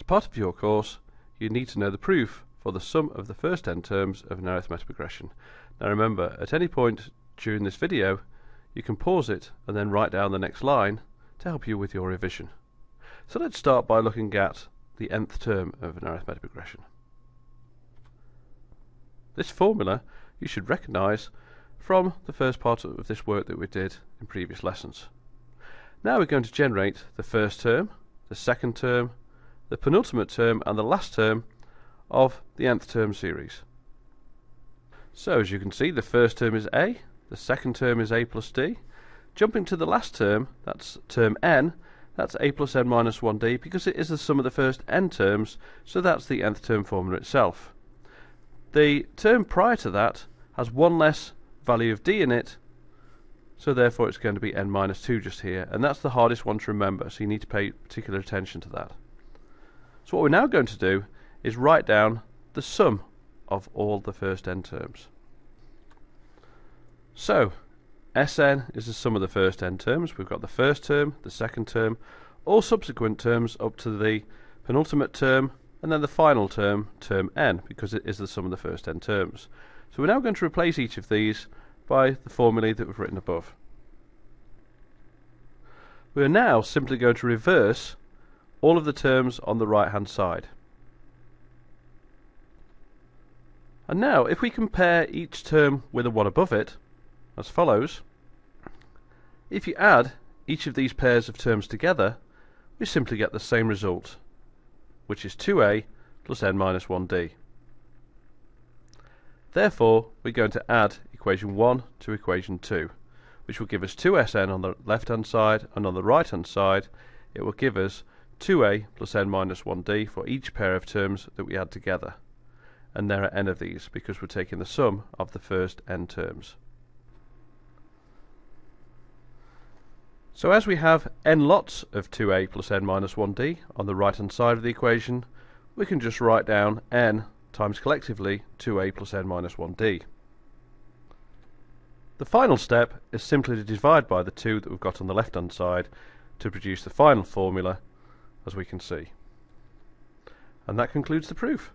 part of your course, you need to know the proof for the sum of the first n terms of an arithmetic progression. Now remember, at any point during this video, you can pause it and then write down the next line to help you with your revision. So let's start by looking at the nth term of an arithmetic progression. This formula you should recognise from the first part of this work that we did in previous lessons. Now we're going to generate the first term, the second term, the penultimate term and the last term of the nth term series. So as you can see, the first term is a, the second term is a plus d. Jumping to the last term, that's term n, that's a plus n minus 1d, because it is the sum of the first n terms, so that's the nth term formula itself. The term prior to that has one less value of d in it, so therefore it's going to be n minus 2 just here, and that's the hardest one to remember, so you need to pay particular attention to that. So what we're now going to do is write down the sum of all the first n terms. So Sn is the sum of the first n terms. We've got the first term, the second term, all subsequent terms up to the penultimate term, and then the final term, term n, because it is the sum of the first n terms. So we're now going to replace each of these by the formulae that we've written above. We're now simply going to reverse all of the terms on the right hand side. And now if we compare each term with the one above it, as follows: if you add each of these pairs of terms together, we simply get the same result, which is 2a plus n minus 1d. Therefore, we're going to add equation 1 to equation 2, which will give us 2sn on the left hand side, and on the right hand side it will give us 2a plus n minus 1d for each pair of terms that we add together. And there are n of these, because we're taking the sum of the first n terms. So as we have n lots of 2a plus n minus 1d on the right hand side of the equation, we can just write down n times collectively 2a plus n minus 1d. The final step is simply to divide by the 2 that we've got on the left hand side to produce the final formula, as we can see. And that concludes the proof.